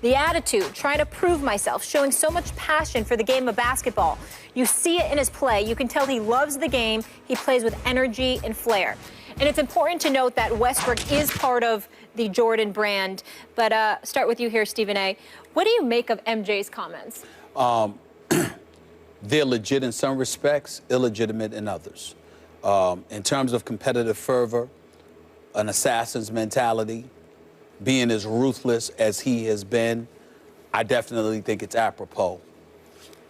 The attitude, trying to prove myself, showing so much passion for the game of basketball. You see it in his play. You can tell he loves the game. He plays with energy and flair. And it's important to note that Westbrook is part of the Jordan brand. But start with you here, Stephen A. What do you make of MJ's comments? They're legit in some respects, illegitimate in others. In terms of competitive fervor, an assassin's mentality, being as ruthless as he has been, I definitely think it's apropos.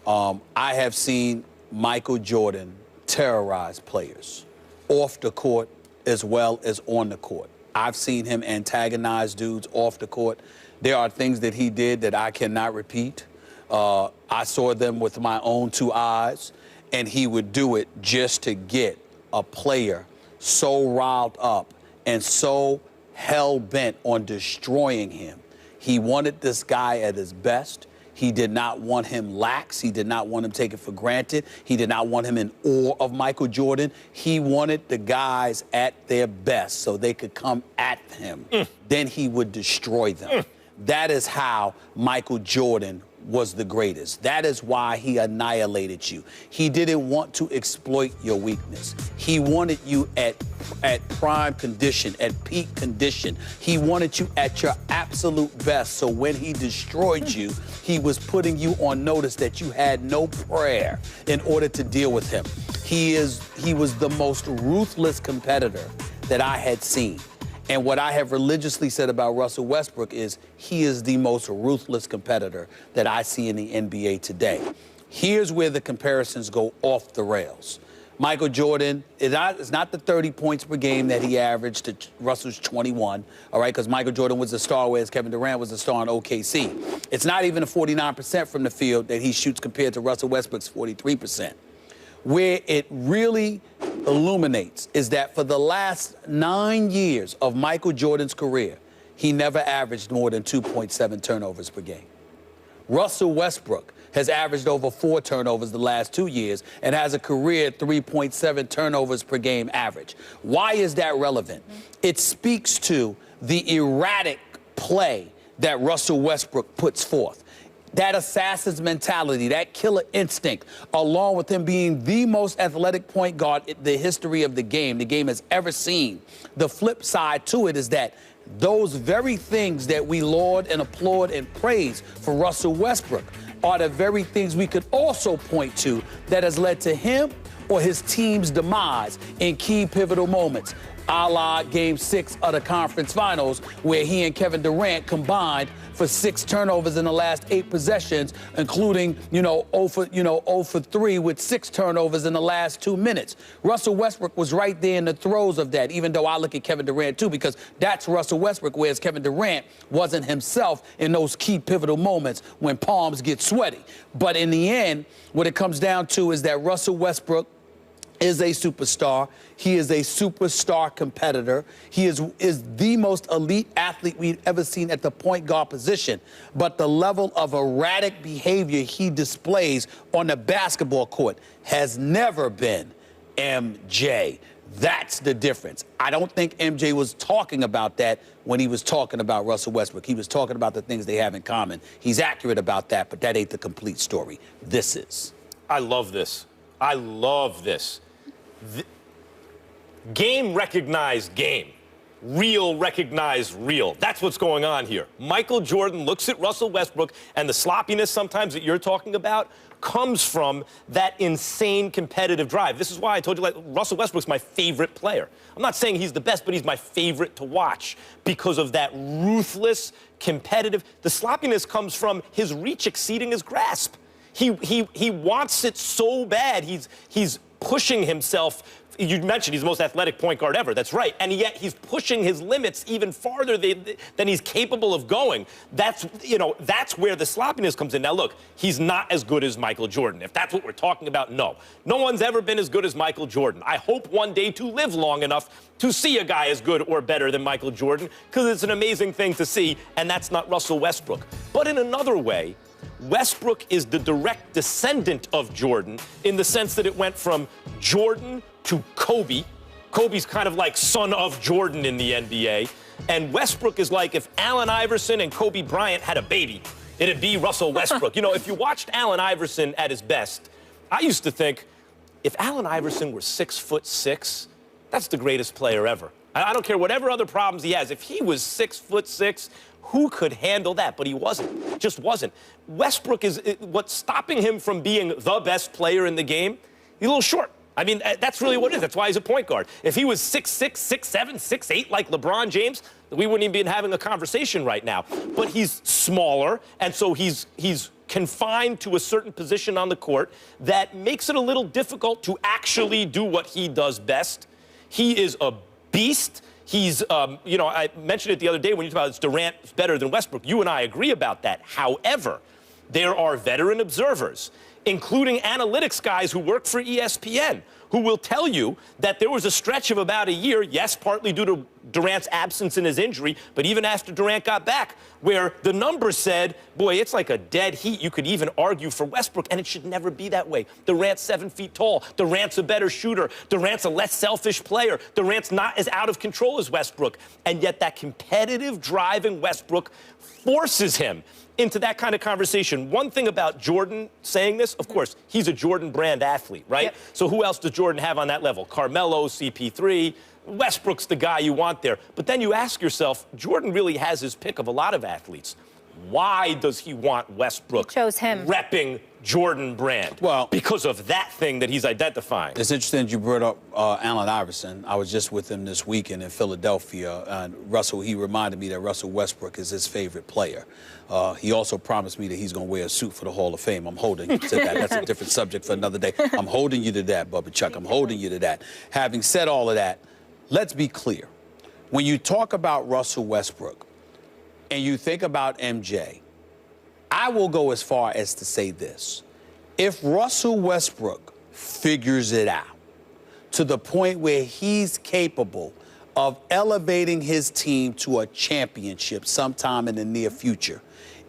I have seen Michael Jordan terrorize players off the court as well as on the court. I've seen him antagonize dudes off the court. There are things that he did that I cannot repeat. I saw them with my own two eyes, and he would do it just to get a player so riled up and so hell-bent on destroying him. He wanted this guy at his best. He did not want him lax. He did not want him taken for granted. He did not want him in awe of Michael Jordan. He wanted the guys at their best so they could come at him. Then he would destroy them. That is how Michael Jordan was the greatest. That is why he annihilated you. He didn't want to exploit your weakness. He wanted you at prime condition, at peak condition. He wanted you at your absolute best. So when he destroyed you, he was putting you on notice that you had no prayer in order to deal with him. He was the most ruthless competitor that I had seen. And what I have religiously said about Russell Westbrook is he is the most ruthless competitor that I see in the NBA today. Here's where the comparisons go off the rails. Michael Jordan, it's not the 30 points per game that he averaged. Russell's 21, all right, because Michael Jordan was a star, whereas Kevin Durant was a star in OKC. It's not even the 49% from the field that he shoots compared to Russell Westbrook's 43%. Where it really illuminates is that for the last 9 years of Michael Jordan's career, he never averaged more than 2.7 turnovers per game. Russell Westbrook has averaged over 4 turnovers the last 2 years and has a career 3.7 turnovers per game average. Why is that relevant? It speaks to the erratic play that Russell Westbrook puts forth. That assassin's mentality, that killer instinct, along with him being the most athletic point guard in the history of the game has ever seen. The flip side to it is that those very things that we laud and applaud and praise for Russell Westbrook are the very things we could also point to that has led to him or his team's demise in key pivotal moments, a la Game 6 of the conference finals, where he and Kevin Durant combined for 6 turnovers in the last 8 possessions, including, 0 for 3 with 6 turnovers in the last 2 minutes. Russell Westbrook was right there in the throes of that, even though I look at Kevin Durant too, because that's Russell Westbrook, whereas Kevin Durant wasn't himself in those key pivotal moments when palms get sweaty. But in the end, what it comes down to is that Russell Westbrook is a superstar. He is a superstar competitor. He is the most elite athlete we've ever seen at the point guard position. But the level of erratic behavior he displays on the basketball court has never been MJ. That's the difference. I don't think MJ was talking about that when he was talking about Russell Westbrook. He was talking about the things they have in common. He's accurate about that, but that ain't the complete story. This is. I love this. I love this. Game recognized game. Real recognized real. That's what's going on here. Michael Jordan looks at Russell Westbrook, and the sloppiness sometimes that you're talking about comes from that insane competitive drive. This is why I told you, like, Russell Westbrook's my favorite player. I'm not saying he's the best, but he's my favorite to watch because of that ruthless, competitive. The sloppiness comes from his reach exceeding his grasp. He wants it so bad. He's pushing himself. You mentioned he's the most athletic point guard ever. That's right. And yet he's pushing his limits even farther than he's capable of going. That's where the sloppiness comes in. Now, look, he's not as good as Michael Jordan. If that's what we're talking about, no. No one's ever been as good as Michael Jordan. I hope one day to live long enough to see a guy as good or better than Michael Jordan, because it's an amazing thing to see, and that's not Russell Westbrook. But in another way, Westbrook is the direct descendant of Jordan in the sense that it went from Jordan to Kobe Kobe's kind of like son of Jordan in the NBA. And Westbrook is like if Allen Iverson and Kobe Bryant had a baby, it'd be Russell Westbrook. You know, if you watched Allen Iverson at his best, I used to think, if Allen Iverson were 6'6", that's the greatest player ever. I don't care whatever other problems he has. If he was 6'6", who could handle that? But he wasn't. Just wasn't. Westbrook is what's stopping him from being the best player in the game. He's a little short. I mean, that's really what it is. That's why he's a point guard. If he was 6'6", 6'7", 6'8", like LeBron James, we wouldn't even be having a conversation right now. But he's smaller, and so he's confined to a certain position on the court that makes it a little difficult to actually do what he does best. He is a beast. He's, you know, I mentioned it the other day when you talked about Durant's better than Westbrook. You and I agree about that. However, there are veteran observers, including analytics guys who work for ESPN, who will tell you that there was a stretch of about a year, yes, partly due to Durant's absence and his injury, but even after Durant got back, where the numbers said, boy, it's like a dead heat. You could even argue for Westbrook, and it should never be that way. Durant's 7 feet tall. Durant's a better shooter. Durant's a less selfish player. Durant's not as out of control as Westbrook. And yet that competitive driving Westbrook forces him into that kind of conversation. One thing about Jordan saying this, of course, he's a Jordan brand athlete, right? Yep. So who else does Jordan have on that level? Carmelo, CP3, Westbrook's the guy you want there. But then you ask yourself, Jordan really has his pick of a lot of athletes. Why does he want Westbrook chose him repping Jordan brand? Well, because of that thing that he's identifying. It's interesting you brought up Allen Iverson. I was just with him this weekend in Philadelphia. And Russell, he reminded me that Russell Westbrook is his favorite player. He also promised me that he's going to wear a suit for the Hall of Fame. I'm holding you to that. That's a different subject for another day. I'm holding you to that, Bubba Chuck. I'm holding you to that. Having said all of that, let's be clear. When you talk about Russell Westbrook and you think about MJ, I will go as far as to say this. If Russell Westbrook figures it out to the point where he's capable of elevating his team to a championship sometime in the near future,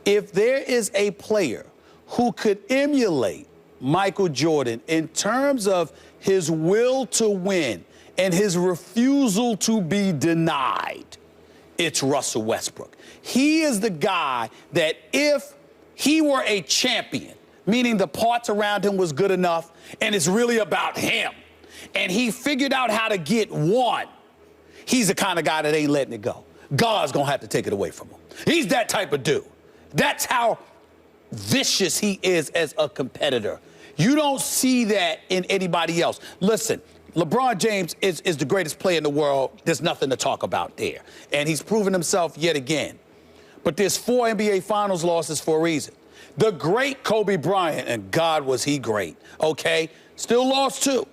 if there is a player who could emulate Michael Jordan in terms of his will to win and his refusal to be denied, it's Russell Westbrook. He is the guy that if he were a champion, meaning the parts around him was good enough and it's really about him, and he figured out how to get one, he's the kind of guy that ain't letting it go. God's going to have to take it away from him. He's that type of dude. That's how vicious he is as a competitor. You don't see that in anybody else. Listen, LeBron James is the greatest player in the world. There's nothing to talk about there. And he's proven himself yet again. But there's 4 NBA Finals losses for a reason. The great Kobe Bryant, and God was he great, okay, still lost 2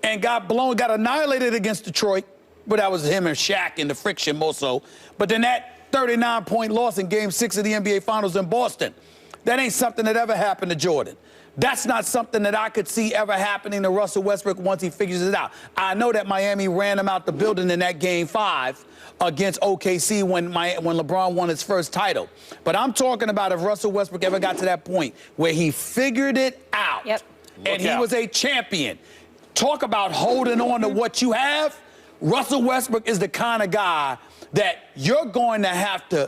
and got annihilated against Detroit, but that was him and Shaq and the friction more so. But then that 39-point loss in Game 6 of the NBA Finals in Boston, that ain't something that ever happened to Jordan. That's not something that I could see ever happening to Russell Westbrook once he figures it out. I know that Miami ran him out the building in that Game 5 against OKC when LeBron won his first title. But I'm talking about if Russell Westbrook ever got to that point where he figured it out and he was a champion. Talk about holding on to what you have. Russell Westbrook is the kind of guy that you're going to have to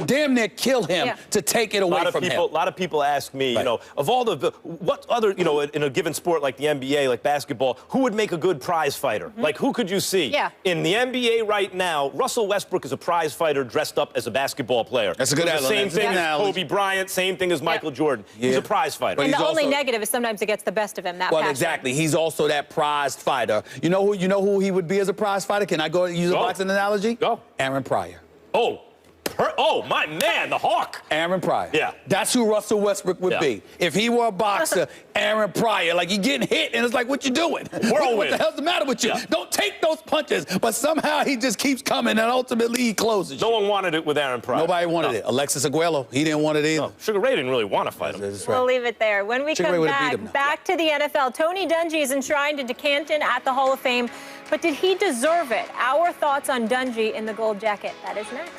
damn near kill him to take it away from him. A lot of people ask me, you know, of all the, what other, you know, in a given sport like the NBA, like basketball, who would make a good prize fighter? Like, who could you see? In the NBA right now, Russell Westbrook is a prize fighter dressed up as a basketball player. That's a good analogy. Same thing as Kobe Bryant, same thing as Michael Jordan. He's a prize fighter. And the only negative is sometimes it gets the best of him, that passion. Exactly. He's also that prized fighter. You know who he would be as a prize fighter? Can I go use a boxing analogy? Go. Aaron Pryor. Oh, my man, the Hawk. Aaron Pryor. Yeah. That's who Russell Westbrook would be. If he were a boxer, Aaron Pryor, like you getting hit and it's like, what you doing? What the hell's the matter with you? Don't take those punches. But somehow he just keeps coming and ultimately he closes. No one wanted it with Aaron Pryor. Nobody wanted it. Alexis Aguero, he didn't want it either. Sugar Ray didn't really want to fight him. We'll leave it there. When we come back to the NFL, Tony Dungy is enshrined into Canton at the Hall of Fame. But did he deserve it? Our thoughts on Dungy in the gold jacket. That is next.